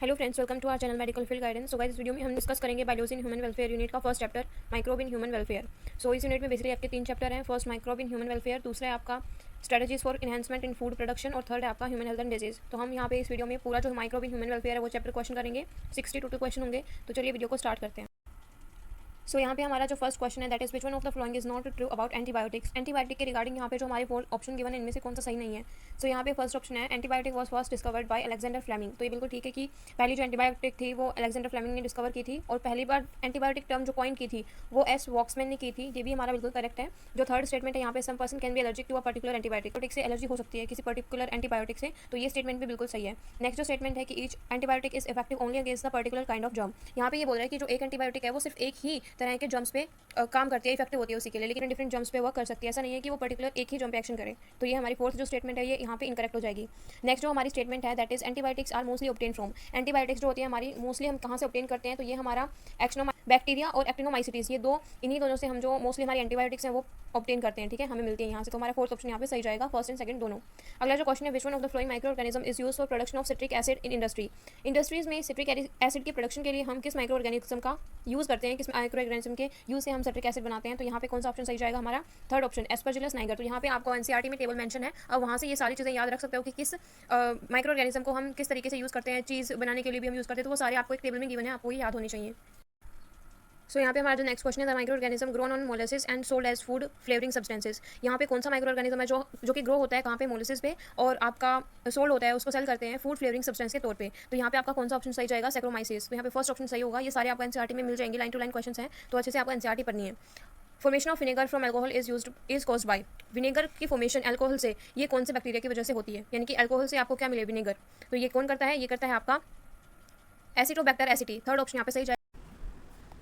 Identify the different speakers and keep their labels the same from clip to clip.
Speaker 1: Hello friends, welcome to our channel medical field guidance. So guys, इस video में हम discuss करेंगे biology in human welfare unit का first chapter microbe in human welfare. So इस unit में basically आपके 3 chapter हैं। First microbe in human welfare, दूसरा है आपका strategies for enhancement in food production और थर्ड है आपका ह्यूमन हेल्थ एंड डिजीज। तो हम यहाँ पे इस वीडियो में पूरा जो माइक्रोब इन ह्यूमन वेलफेयर है वो चैप्टर क्वेश्चन करेंगे। 62 क्वेश्चन होंगे। तो चलिए वीडियो को स्टार्ट करते हैं। सो यहाँ पे हमारा जो फर्स्ट क्वेश्चन है that is which one of the following is not true about antibiotics. Antibiotic के रिगार्डिंग यहाँ पे जो हमारे 4 ऑप्शन गिवन है इनमें से कौन सा सही नहीं है। सो यहाँ पे फर्स्ट ऑप्शन है antibiotic was first discovered by Alexander Fleming. तो ये बिल्कुल ठीक है कि पहली जो एंटीबायोटिक थी वो अलेक्जेंडर फ्लेमिंग ने डिस्कवर की थी और पहली बार एंटीबायोटिक टर्म जो कॉइन की थी वो एस वॉक्समैन ने की थी। ये भी हमारा बिल्कुल करेक्ट है। जो थर्ड स्टेटमेंट है यहाँ पे some person can be allergic to a particular antibiotic से एलर्जी हो सकती है किसी पर्टिकुलर एंटीबायोटिक से, तो ये स्टेटमेंट भी बिल्कुल सही है। नेक्स्ट जो स्टेटमेंट है कि each antibiotic is effective only against the particular kind of germ. यहाँ पे ये बोल रहा है कि जो एक एंटीबायोटिक है वो सिर्फ एक ही तरह के जर्म्स पे काम करती है, इफेक्टिव होती है उसी के लिए, लेकिन डिफरेंट जम्प्स पे वर्क कर सकती है। ऐसा नहीं है कि वो पर्टिकुलर एक ही जम्प पे एक्शन करे। तो ये हमारी फोर्थ जो स्टेटमेंट है ये यहाँ पे इनकरेक्ट हो जाएगी। नेक्स्ट जो हमारी स्टेटमेंट है that is antibiotics are mostly obtain from. Antibiotics जो होती है हमारी मोस्टली हम कहाँ से ऑब्टेन करते हैं, तो ये हमारा एक्सनो बैक्टीरिया और एक्टिनोमाइसिटीज, ये दो इन्हीं दोनों से हम जो मोस्टली हमारी एंटीबायोटिक्स हैं वो ऑब्टेन करते हैं। ठीक है, हमें मिलती है यहाँ से। तो हमारा फोर्थ ऑप्शन यहाँ पे सही जाएगा, फर्स्ट एंड सेकंड दोनों। अगला जो क्वेश्चन है which one of the flowing micro organism is use for production of citric acid in industry. Industries में सिट्रिक एसिड के प्रोडक्शन के लिए हम किस माइक्रो ऑर्गेनिज्म का यूज करते हैं, किस माइक्रो ऑर्गेनिज्म के यूज से हम सिट्रिक एसिड बनाते हैं। तो यहाँ पे कौन सा ऑप्शन सही जाएगा हमारा, थर्ड ऑप्शन एस्परजिलस नाइगर। तो यहाँ पे आपको एनसीईआरटी में टेबल मेंशन है और वहाँ से ये सारी चीज़ें याद रख सकते हो कि किस माइक्रो ऑर्गेनिज्म को हम किस तरीके से यूज़ करते हैं, चीज़ बनाने के लिए भी हम यूज़ करते हैं। तो वो सारे आपको एक टेबल में गिवन है, आपको ये याद होनी चाहिए। सो यहाँ पे हमारा जो नेक्स्ट क्वेश्चन है, the micro organism grown on molasses and sold as food flavouring substances. यहाँ पे कौन सा माइक्रो ऑर्गेनिज्म है जो कि ग्रो होता है कहाँ पे, मोलेसिस पे, और आपका सोल्ड होता है, उसको सेल करते हैं फूड फ्लेवरिंग सब्सटेंस के तौर पे। तो यहाँ पे आपका कौन सा ऑप्शन सही जाएगा, सैक्रोमाइसिस। तो यहाँ पे फर्स्ट ऑप्शन सही होगा। ये सारे आपको एनसीईआरटी में मिल जाएंगे, लाइन टू लाइन क्वेश्चन हैं, तो अच्छे से आपको एनसीईआरटी पढ़नी है। Formation of vinegar from alcohol is caused by. Vinegar की फॉर्मेशन एल्कोहल से ये कौन से बैक्टीरिया की वजह से होती है, यानी कि एल्कोहल से आपको क्या मिले, विनेगर। तो ये कौन करता है, ये करता है आपका एसिटोबैक्टर एसिटी। थर्ड ऑप्शन यहाँ पे सही जाएगा।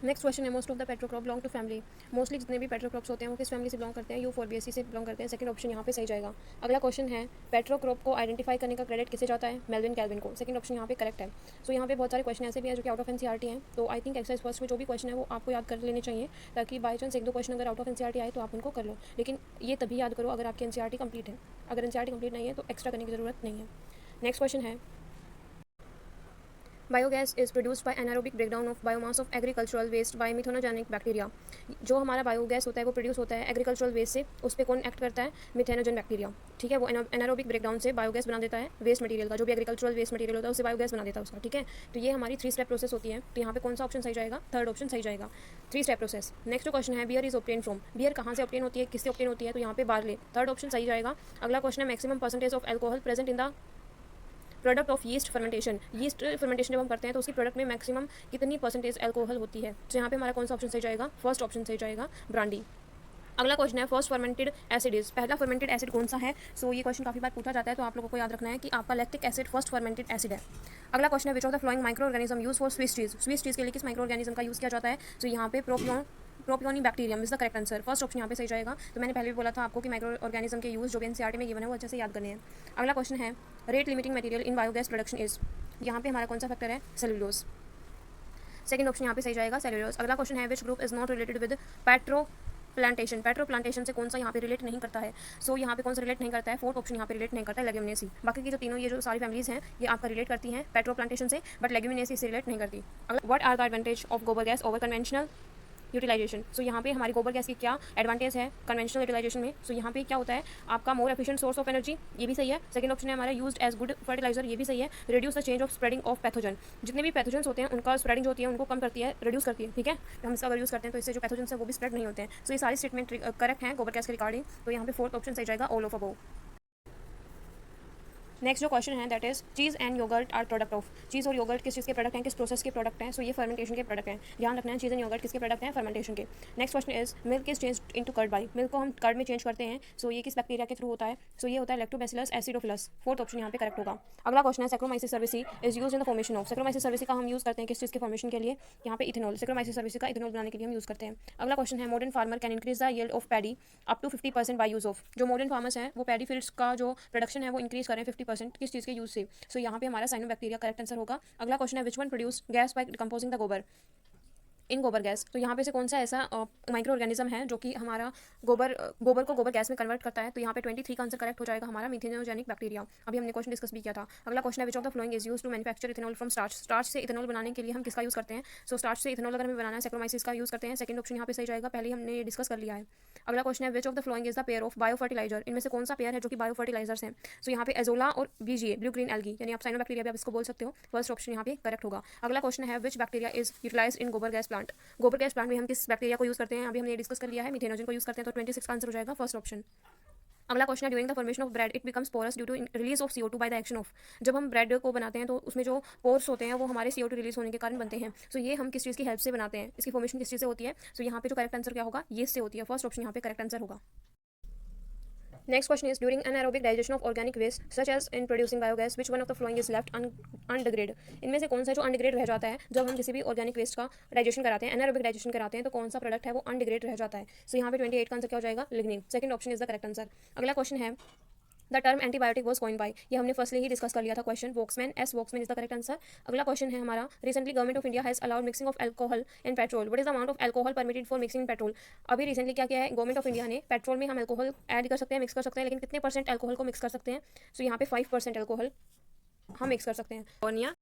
Speaker 1: नेक्स्ट क्वेश्चन है most of the petrocrop belong to family. Mostly जितने भी पेट्रोक्रॉप्स होते हैं वो किस फैमिली से बिलोंग करते हैं, यूफोर्बिएसी से बिलोंग करते हैं। सेकंड ऑप्शन यहाँ पे सही जाएगा। अगला क्वेश्चन है पेट्रोक्रॉप को आइडेंटिफाई करने का क्रेडिट किसे जाता है, मेल्विन कैल्विन को। सेकंड ऑप्शन यहाँ पे करेक्ट है। सो यहाँ पे बहुत सारे क्वेश्चन ऐसे भी हैं जो कि आउट ऑफ एनसीईआरटी हैं। तो आई थिंक एक्सरसाइज फर्स्ट में जो भी क्वेश्चन है वो आपको याद कर लेने चाहिए, ताकि बाई चांस एक दो क्वेश्चन अगर आउट ऑफ एनसीईआरटी आए तो आप उनको कर लो, लेकिन ये तभी याद करो अगर आपकी एनसीईआरटी कंप्लीट है। अगर एनसीईआरटी कंप्लीट नहीं है तो एक्स्ट्रा करने की जरूरत नहीं है। नेक्स्ट क्वेश्चन है biogas is produced by anaerobic breakdown of biomass of agricultural waste by methanogenic bacteria. जो हमारा बायोगैस होता है वो प्रोड्यूस होता है एग्रीकल्चरल वेस्ट से, उस पर कौन एक्ट करता है, मिथेनोजन बैक्टीरिया। ठीक है, वो एनारोबिक ब्रेकडाउन से बायोगैस बना देता है वेस्ट मटेरियल का, जो भी एग्रीकल्चरल वेस्ट मटेरियल होता है उससे बायोगैस बना देता है उसका। ठीक है, तो ये हमारी 3 स्टेप प्रोसेस होती है। तो यहाँ पे कौन सा ऑप्शन सही जाएगा, थर्ड ऑप्शन सही जाएगा, 3 स्टेप प्रोसेस। नेक्स्ट क्वेश्चन है beer is obtain from. Beer कहाँ से ऑब्टेन होती है, किससे ऑब्टेन होती है, तो यहाँ पे बार्ले, थर्ड ऑप्शन सही जाएगा। अगला क्वेश्चन है maximum percentage of alcohol present in the product of yeast fermentation. Yeast fermentation जब हम करते हैं तो उसकी प्रोडक्ट में मैक्सिमम कितनी परसेंटेज एल्कोहल होती है। तो यहाँ पे हमारा कौन सा ऑप्शन सही जाएगा, फर्स्ट ऑप्शन सही जाएगा, ब्रांडी। अगला क्वेश्चन है फर्स्ट फर्मेंटेड एसिड इज। पहला फर्मेंटेड एसिड कौन सा है। सो ये क्वेश्चन काफी बार पूछा जाता है, तो आप लोगों को याद रखना है कि आपका lactic acid first fermented acid है। अगला क्वेश्चन है which of the flowing micro organism use for Swiss cheese. Swiss cheese के लिए किस माइक्रो ऑर्गेनिज्म का यूज किया जाता है। तो यहाँ पे propioni bacterium is the correct answer, first option यहाँ पे सही जाएगा। तो मैंने पहले भी बोला था आपको कि माइक्रो ऑर्गेनिज्म के यूज जो भी एनसीईआरटी में गिवन है वो अच्छे से याद करने हैं। अगला क्वेश्चन है rate limiting material in biogas production is. यहाँ पे हमारा कौन सा फैक्टर है, सेलुलोज। सेकंड ऑप्शन यहाँ पे सही जाएगा, सेलुलोज। अगला क्वेश्चन है which group is not related with petro plantation. Petro plantation से कौन सा यहाँ पे रिलेट नहीं करता है। सो यहाँ पे कौन सा रिलेट नहीं करता है, फोर्थ ऑप्शन यहाँ पे रिलेट नहीं करता है, लेग्यूमिनेसी। बाकी की जो तीनों ये जो सारी फैमिलीज हैं ये आपका रिलेट करती हैं पेट्रो प्लांटेशन से, बट लेग्यूमिनेसी से रिलेट नहीं करती। What are the advantage of gobar gas over conventional utilisation. So यहाँ पे हमारी गोबर गैस की क्या एडवांटेज है कन्वेंशनल यूटिलाइजेशन में। सो यहाँ पे क्या होता है आपका more efficient source of energy, ये भी सही है। सेकंड ऑप्शन है हमारा यूज्ड एज गुड फर्टिलाइजर, ये भी सही है। Reduce the change of spreading of pathogen. जितने भी पैथोजन होते हैं उनका स्प्रेडिंग जो होती है उनको कम करती है, रिड्यूस करती है। ठीक है, हम इसका अगर यूज़ करते हैं तो इससे जो पैथोजन है वो भी स्प्रेड नहीं होते हैं। सो ये सारी स्टेटमेंट करेक्ट है गोबर गैस के रिगार्डिंग। तो यहाँ पे फोर्थ ऑप्शन सही जाएगा, ऑल ऑफ अबव। नेक्स्ट जो क्वेश्चन है that is cheese and yogurt are product of. Cheese और योगर्ट किस चीज़ के प्रोडक्ट हैं, किस प्रोसेस के प्रोडक्ट हैं। सो ये फर्मेंटेशन के प्रोडक्ट हैं, ध्यान रखना है। चीज़ एंड योगर्ट किसके प्रोडक्ट हैं, फर्मेंटेशन के। Next question is milk is change into curd by. मिल्क को हम कर्ड में चेंज करते हैं। सो ये किस बैक्टीरिया के थ्रू होता है। सो ये होता है लैक्टोबैसिलस एसिडोफिलस, फोर्थ ऑप्शन यहाँ पे करेक्ट होगा। अगला क्वेश्चन है saccharomyces cerevisiae is use in the formation of. Saccharomyces cerevisiae का हम यूज करते हैं किस चीज़ के फॉर्मेशन के लिए, यहाँ पे इथेनॉल। सैक्रोमाइसिस सर्विसी का इथेनॉल बनाने के लिए हम यूज करते हैं। अगला क्वेश्चन है modern farmer can increase the yield of paddy up to 50% by use of. जो मॉडर्न फार्मर्स हैं वो पैडी फील्ड्स का जो प्रोडक्शन है वो इंक्रीज करें 50% किस चीज़ के यूज से। सो यहाँ पे हमारा साइनोबैक्टीरिया करेक्ट आंसर होगा। अगला क्वेश्चन है which one produce gas by decomposing the gobar. इन गोबर गैस। तो यहाँ पे से कौन सा ऐसा माइक्रो ऑर्गेनिज्म है जो कि हमारा गोबर को गोबर गैस में कन्वर्ट करता है। तो यहाँ पे 23 का आंसर करेक्ट हो जाएगा हमारा मीथेनोजेनिक बैक्टीरिया। अभी हमने क्वेश्चन डिस्कस भी किया था। अगला क्वेश्चन है which of the following is use to manufacture ethanol from starch. Starch से इथेनॉल बनाने के लिए हम किसका यूज करते हैं? सो स्टार्च से इथेनॉल अगर हमें बनाना है सैक्रोमाइसिस का यूज करते हैं। सेकंड ऑप्शन यहाँ पे सही जाएगा, पहले हमने डिस्कस कर लिया है। अगला क्वेश्चन है which of the following is the pair of bio fertiliser. इनमें से कौन सा पेयर है जो कि बायो फर्टिलाइजर्स हैं? सो यहाँ पे एजोला और बीजीए ब्लू ग्रीन एल्गी यानी आप साइनोबैक्टीरिया भी आप इसको बोल सकते हो। फर्स्ट ऑप्शन यहाँ पे करेक्ट होगा। अगला क्वेश्चन है विच बैक्टीरिया इज यूटिलाइज्ड इन गोबर गैस प्लांट। गोबर गैस प्लांट में हम किस बैक्टीरिया को यूज करते हैं? अभी हमने डिस्कस कर लिया है, मीथेनोजन को यूज करते हैं। तो 26 का आंसर हो जाएगा फर्स्ट ऑप्शन। अगला क्वेश्चन है during the formation of bread it becomes porous due to release of CO2 by the action of. जब हम ब्रेड को बनाते हैं तो उसमें जो पोर्स होते हैं वो हमारे CO2 रिलीज होने के कारण बनते हैं। सो ये हम किस चीज़ की हेल्प से बनाते हैं? इसकी फॉर्मेशन किस चीज़ से होती है? सो यहाँ पे जो करेक्ट आंसर क्या होगा? ये से होती है। फर्स्ट ऑप्शन यहाँ पे करेक्ट आंसर होगा। Next question is during anaerobic digestion of organic waste such as in producing biogas which one of the following is left undegraded. इनमें से कौन सा जो अनडिग्रेड रह जाता है जब हम किसी भी ऑर्गेनिक वेस्ट का डाइजेशन कराते हैं, एनारोबिक डाइजेशन कराते हैं, तो कौन सा प्रोडक्ट है वो अनडिग्रेड रह जाता है? सो यहाँ पे 28 का आंसर क्या हो जाएगा? Lignin. Second option is the correct answer. अगला क्वेश्चन है the term antibiotic was coin by. ये हमने फर्स्टली ही डिस्कस कर लिया था question. Waksman, S Waksman is the correct answer. अगला क्वेश्चन है हमारा recently government of India has allowed mixing of alcohol in petrol. What is the amount of alcohol permitted for mixing in petrol. अभी recently क्या किया है government of India ने? Petrol में हम एल्कोहल ऐड कर सकते हैं, मिक्स कर सकते हैं, लेकिन कितने % एल्कोहल को मिक्स कर सकते हैं? सो यहाँ पे 5% एल्कोहल हम मिक्स कर सकते हैं। और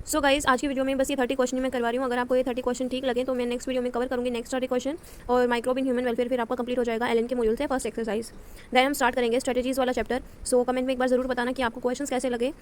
Speaker 1: सो गाइज आज की वीडियो में बस ये 30 क्वेश्चन मैं करवा रही हूँ। अगर आपको ये 30 क्वेश्चन ठीक लगे तो मैं नेक्स्ट वीडियो में कवर करूँगी नेक्स्ट 30 क्वेश्चन और माइक्रोब इन ह्यूमन वेलफेयर फिर आपका कंप्लीट हो जाएगा एलन के मॉड्यूल से फर्स्ट एक्सरसाइज। देन हम स्टार्ट करेंगे स्ट्रेटजीज वाला चैप्टर। सो कमेंट में एक बार जरूर बताना कि आपको क्वेश्चन कैसे लगे।